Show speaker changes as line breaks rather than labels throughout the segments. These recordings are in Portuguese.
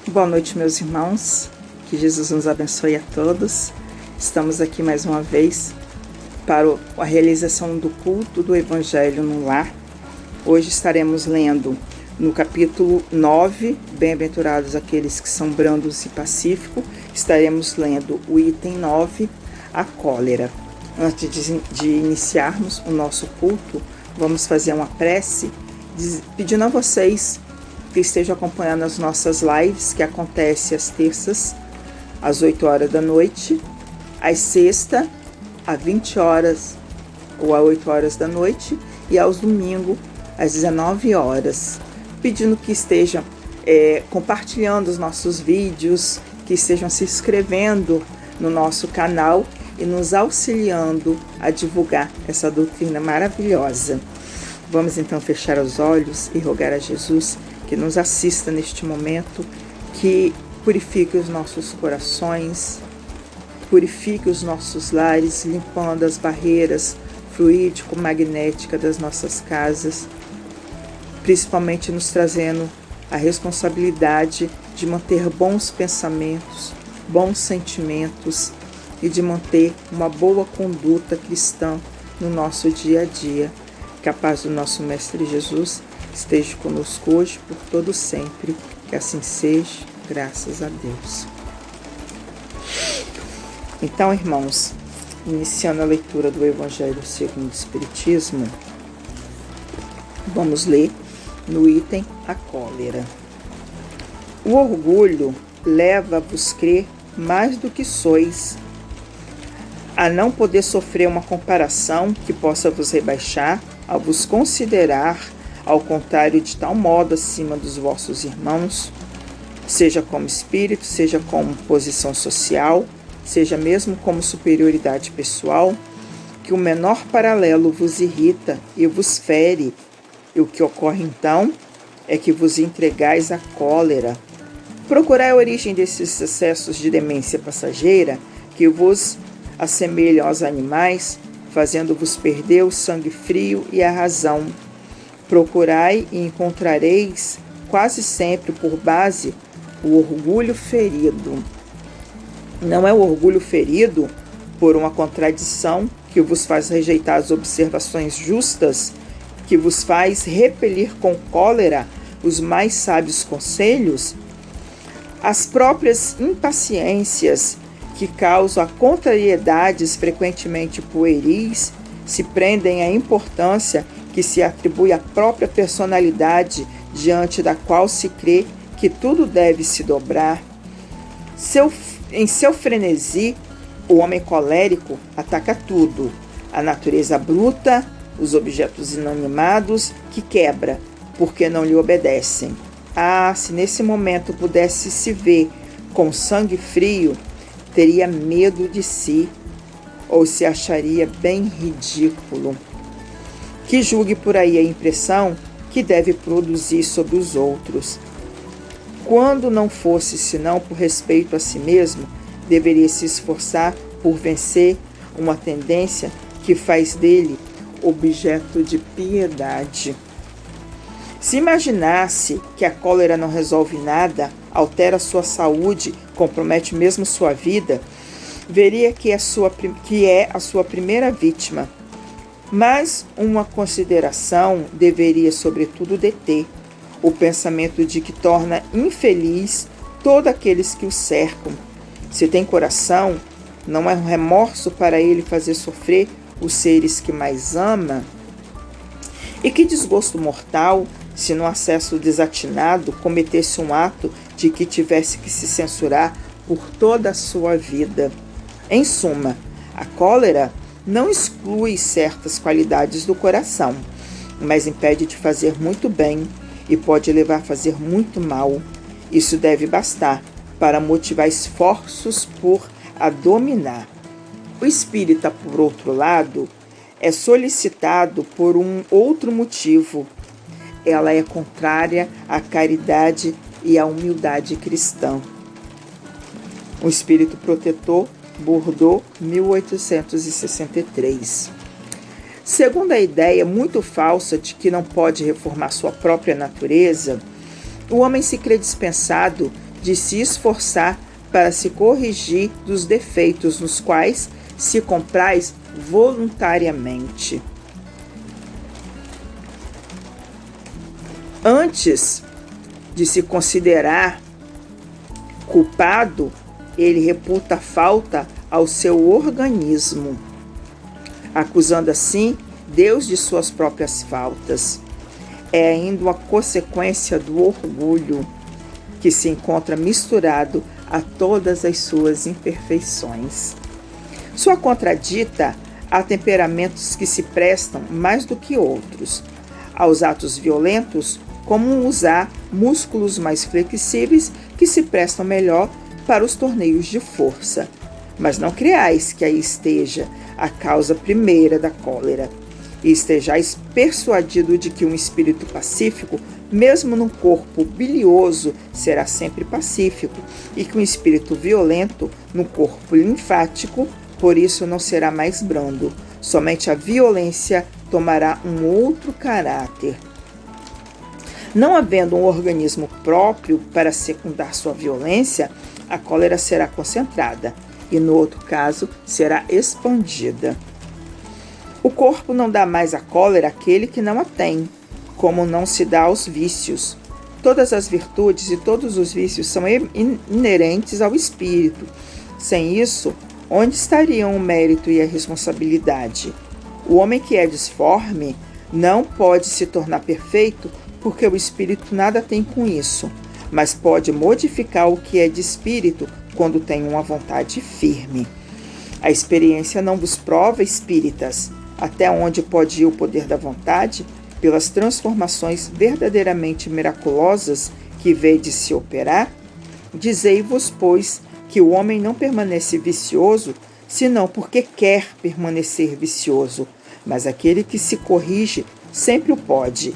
Boa noite, meus irmãos. Que Jesus nos abençoe a todos. Estamos aqui mais uma vez para a realização do culto do Evangelho no Lar. Hoje estaremos lendo no capítulo 9, Bem-aventurados aqueles que são brandos e pacíficos. Estaremos lendo o item 9, a cólera. Antes de iniciarmos o nosso culto, vamos fazer uma prece pedindo a vocês que estejam acompanhando as nossas lives, que acontecem às terças, às 8 horas da noite, às sextas, às 20 horas ou às 8 horas da noite, e aos domingos, às 19 horas. Pedindo que estejam compartilhando os nossos vídeos, que estejam se inscrevendo no nosso canal e nos auxiliando a divulgar essa doutrina maravilhosa. Vamos então fechar os olhos e rogar a Jesus que nos assista neste momento, que purifique os nossos corações, purifique os nossos lares, limpando as barreiras fluídico-magnéticas das nossas casas, principalmente nos trazendo a responsabilidade de manter bons pensamentos, bons sentimentos e de manter uma boa conduta cristã no nosso dia a dia. Que a paz do nosso Mestre Jesus esteja conosco hoje, por todo sempre. Que assim seja, graças a Deus. Então, irmãos, iniciando a leitura do Evangelho segundo o Espiritismo, vamos ler no item a cólera. O orgulho leva-vos crer mais do que sois, a não poder sofrer uma comparação que possa vos rebaixar, ao vos considerar, ao contrário, de tal modo acima dos vossos irmãos, seja como espírito, seja como posição social, seja mesmo como superioridade pessoal, que o menor paralelo vos irrita e vos fere, e o que ocorre então é que vos entregais à cólera. Procurai a origem desses excessos de demência passageira que vos assemelham aos animais, fazendo-vos perder o sangue frio e a razão. Procurai e encontrareis quase sempre por base o orgulho ferido. Não é o orgulho ferido por uma contradição que vos faz rejeitar as observações justas, que vos faz repelir com cólera os mais sábios conselhos? As próprias impaciências que causam a contrariedades frequentemente pueris se prendem à importância que se atribui à própria personalidade diante da qual se crê que tudo deve se dobrar. Em seu frenesi, o homem colérico ataca tudo, a natureza bruta, os objetos inanimados, que quebra, porque não lhe obedecem. Ah, se nesse momento pudesse se ver com sangue frio, teria medo de si, ou se acharia bem ridículo. Que julgue por aí a impressão que deve produzir sobre os outros. Quando não fosse senão por respeito a si mesmo, deveria se esforçar por vencer uma tendência que faz dele objeto de piedade. Se imaginasse que a cólera não resolve nada, altera sua saúde, compromete mesmo sua vida, veria que é a sua primeira vítima. Mas uma consideração deveria, sobretudo, deter o pensamento de que torna infeliz todos aqueles que o cercam. Se tem coração, não é um remorso para ele fazer sofrer os seres que mais ama? E que desgosto mortal se no acesso desatinado cometesse um ato de que tivesse que se censurar por toda a sua vida. Em suma, a cólera não exclui certas qualidades do coração, mas impede de fazer muito bem e pode levar a fazer muito mal. Isso deve bastar para motivar esforços por a dominar. O espírita, por outro lado, é solicitado por um outro motivo. Ela é contrária à caridade e à humildade cristã. O Espírito Protetor, Bordeaux, 1863. Segundo a ideia muito falsa de que não pode reformar sua própria natureza, o homem se crê dispensado de se esforçar para se corrigir dos defeitos nos quais se compraz voluntariamente. Antes de se considerar culpado, ele reputa a falta ao seu organismo, acusando assim Deus de suas próprias faltas. É ainda uma consequência do orgulho, que se encontra misturado a todas as suas imperfeições. Sua contradita há temperamentos que se prestam mais do que outros aos atos violentos, como usar músculos mais flexíveis que se prestam melhor para os torneios de força. Mas não creais que aí esteja a causa primeira da cólera, e estejais persuadido de que um espírito pacífico, mesmo num corpo bilioso, será sempre pacífico, e que um espírito violento, no corpo linfático, por isso não será mais brando. Somente a violência tomará um outro caráter. Não havendo um organismo próprio para secundar sua violência, a cólera será concentrada e, no outro caso, será expandida. O corpo não dá mais a cólera àquele que não a tem, como não se dá aos vícios. Todas as virtudes e todos os vícios são inerentes ao espírito. Sem isso, onde estariam o mérito e a responsabilidade? O homem que é disforme não pode se tornar perfeito, porque o espírito nada tem com isso, mas pode modificar o que é de espírito quando tem uma vontade firme. A experiência não vos prova, espíritas, até onde pode ir o poder da vontade, pelas transformações verdadeiramente miraculosas que vedes se operar? Dizei-vos, pois, que o homem não permanece vicioso, senão porque quer permanecer vicioso, mas aquele que se corrige sempre o pode.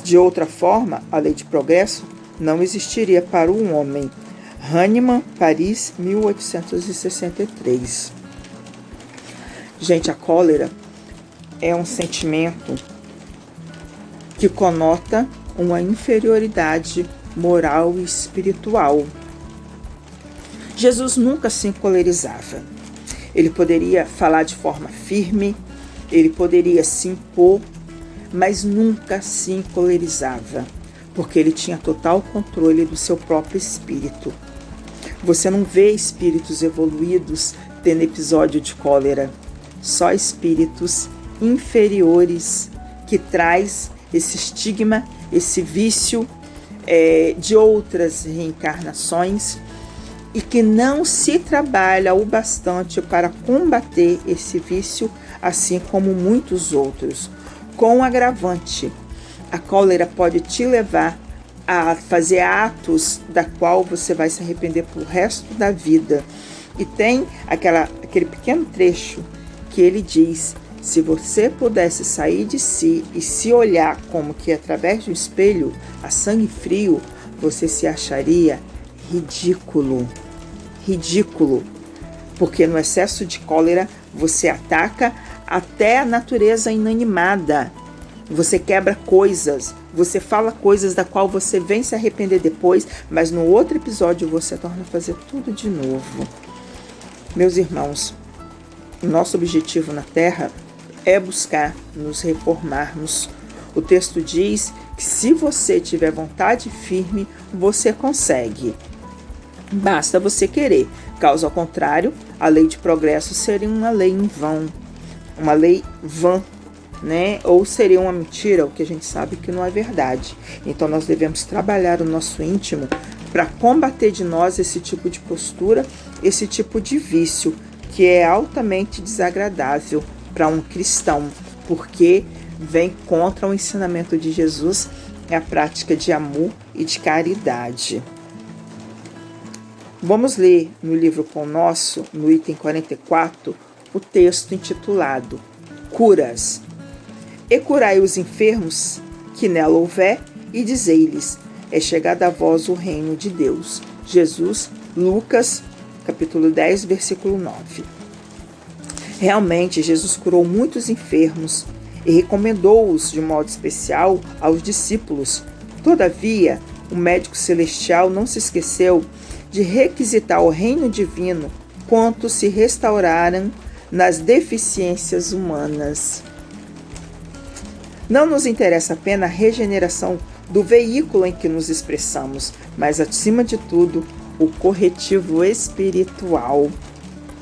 De outra forma, a lei de progresso não existiria para o homem. Hahnemann, Paris, 1863. Gente, a cólera é um sentimento que conota uma inferioridade moral e espiritual. Jesus nunca se encolerizava. Ele poderia falar de forma firme, ele poderia se impor, mas nunca se encolerizava, porque ele tinha total controle do seu próprio espírito. Você não vê espíritos evoluídos tendo episódio de cólera, só espíritos inferiores que traz esse estigma, esse vício de outras reencarnações e que não se trabalha o bastante para combater esse vício, assim como muitos outros. Com um agravante, a cólera pode te levar a fazer atos da qual você vai se arrepender pro resto da vida. E tem aquele pequeno trecho que ele diz: se você pudesse sair de si e se olhar como que através de um espelho, a sangue frio, você se acharia ridículo. Ridículo. Porque no excesso de cólera você ataca até a natureza inanimada. Você quebra coisas, você fala coisas da qual você vem se arrepender depois, mas no outro episódio você torna a fazer tudo de novo. Meus irmãos, o nosso objetivo na Terra é buscar nos reformarmos. O texto diz que se você tiver vontade firme, você consegue. Basta você querer. Caso ao contrário, a lei de progresso seria uma lei em vão, uma lei vã, né? Ou seria uma mentira, o que a gente sabe que não é verdade. Então nós devemos trabalhar o nosso íntimo para combater de nós esse tipo de postura, esse tipo de vício, que é altamente desagradável para um cristão, porque vem contra o ensinamento de Jesus, é a prática de amor e de caridade. Vamos ler no livro Pão Nosso, no item 44, o texto intitulado Curas. E curai os enfermos que nela houver, e dizei-lhes: é chegado a vós o reino de Deus. Jesus, Lucas, capítulo 10, versículo 9. Realmente, Jesus curou muitos enfermos e recomendou-os de modo especial aos discípulos. Todavia, o médico celestial não se esqueceu de requisitar o reino divino quanto se restauraram nas deficiências humanas. Não nos interessa apenas a regeneração do veículo em que nos expressamos, mas, acima de tudo, o corretivo espiritual.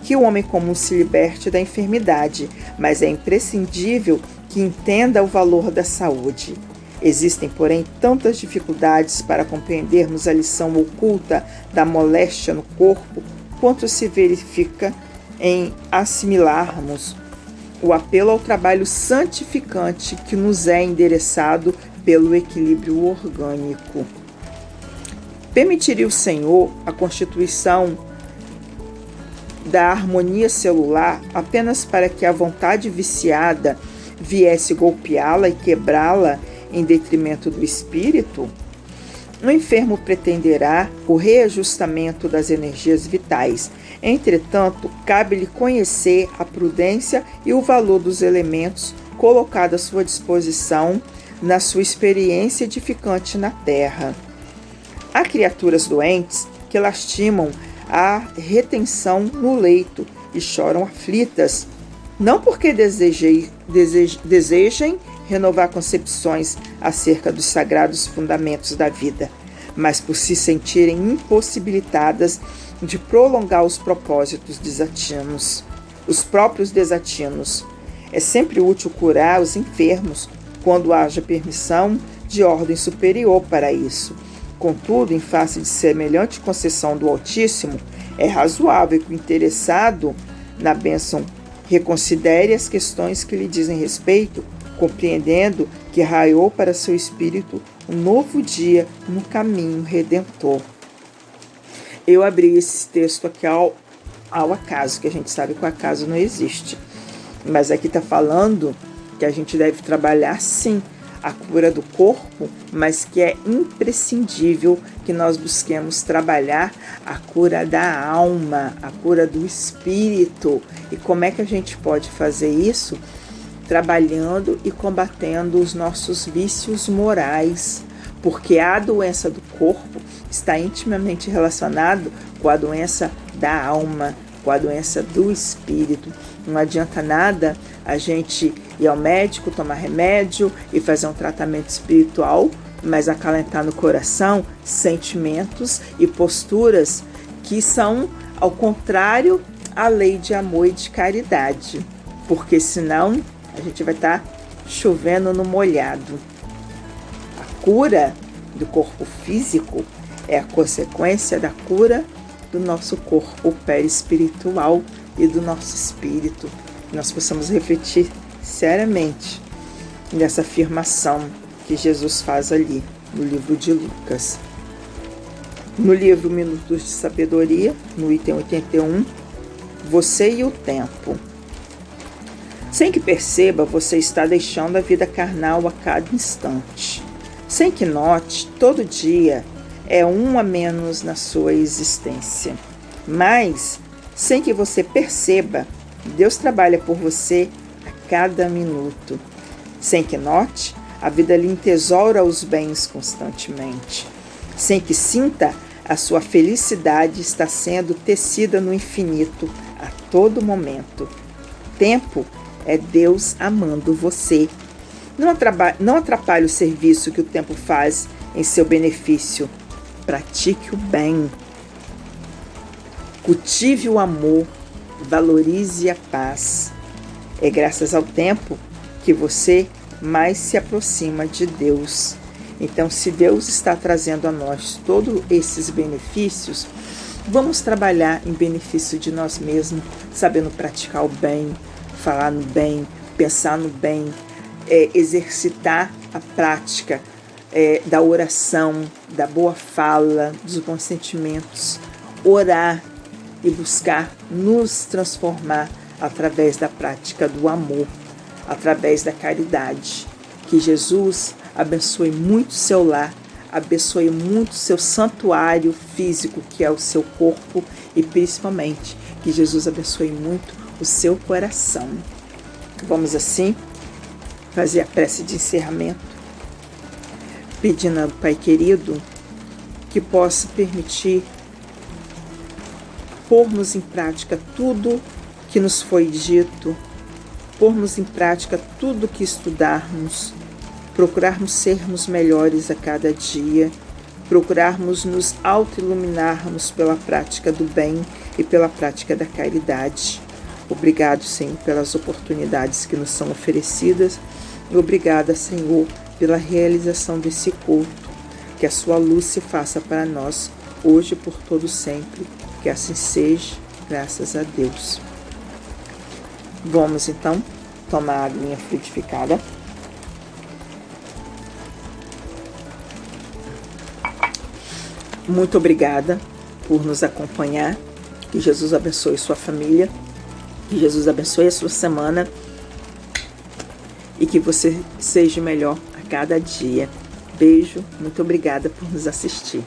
Que o homem comum se liberte da enfermidade, mas é imprescindível que entenda o valor da saúde. Existem, porém, tantas dificuldades para compreendermos a lição oculta da moléstia no corpo, quanto se verifica em assimilarmos o apelo ao trabalho santificante que nos é endereçado pelo equilíbrio orgânico. Permitiria o Senhor a constituição da harmonia celular apenas para que a vontade viciada viesse golpeá-la e quebrá-la em detrimento do espírito? O enfermo pretenderá o reajustamento das energias vitais. Entretanto, cabe-lhe conhecer a prudência e o valor dos elementos colocados à sua disposição na sua experiência edificante na terra. Há criaturas doentes que lastimam a retenção no leito e choram aflitas, não porque desejem renovar concepções acerca dos sagrados fundamentos da vida, mas por se sentirem impossibilitadas de prolongar os propósitos desatinos. Os próprios desatinos. É sempre útil curar os enfermos quando haja permissão de ordem superior para isso. Contudo, em face de semelhante concessão do Altíssimo, é razoável que o interessado na bênção reconsidere as questões que lhe dizem respeito, compreendendo que raiou para seu espírito um novo dia no caminho redentor. Eu abri esse texto aqui ao acaso, que a gente sabe que o acaso não existe. Mas aqui está falando que a gente deve trabalhar, sim, a cura do corpo, mas que é imprescindível que nós busquemos trabalhar a cura da alma, a cura do espírito. E como é que a gente pode fazer isso? Trabalhando e combatendo os nossos vícios morais, porque a doença do corpo está intimamente relacionada com a doença da alma, com a doença do espírito. Não adianta nada a gente ir ao médico, tomar remédio e fazer um tratamento espiritual, mas acalentar no coração sentimentos e posturas que são, ao contrário, à lei de amor e de caridade, porque senão a gente vai estar chovendo no molhado. A cura do corpo físico é a consequência da cura do nosso corpo perispiritual e do nosso espírito. Nós possamos refletir seriamente nessa afirmação que Jesus faz ali no livro de Lucas. No livro Minutos de Sabedoria, no item 81, você e o tempo. Sem que perceba, você está deixando a vida carnal a cada instante. Sem que note, todo dia é um a menos na sua existência. Mas, sem que você perceba, Deus trabalha por você a cada minuto. Sem que note, a vida lhe entesoura os bens constantemente. Sem que sinta, a sua felicidade está sendo tecida no infinito a todo momento. Tempo é Deus amando você. Não atrapalhe o serviço que o tempo faz em seu benefício. Pratique o bem. Cultive o amor. Valorize a paz. É graças ao tempo que você mais se aproxima de Deus. Então, se Deus está trazendo a nós todos esses benefícios, vamos trabalhar em benefício de nós mesmos, sabendo praticar o bem, falar no bem, pensar no bem, exercitar a prática da oração, da boa fala, dos bons sentimentos, orar e buscar nos transformar através da prática do amor, através da caridade. Que Jesus abençoe muito seu lar, abençoe muito seu santuário físico, que é o seu corpo, e principalmente que Jesus abençoe muito o seu coração. Vamos assim fazer a prece de encerramento, pedindo ao Pai querido que possa permitir pormos em prática tudo que nos foi dito, pormos em prática tudo que estudarmos, procurarmos sermos melhores a cada dia, procurarmos nos auto-iluminarmos pela prática do bem e pela prática da caridade. Obrigado, Senhor, pelas oportunidades que nos são oferecidas e obrigada, Senhor, pela realização desse culto. Que a sua luz se faça para nós, hoje e por todo sempre. Que assim seja, graças a Deus. Vamos, então, tomar a aguinha frutificada. Muito obrigada por nos acompanhar. Que Jesus abençoe sua família. Que Jesus abençoe a sua semana. E que você seja melhor a cada dia. Beijo, muito obrigada por nos assistir.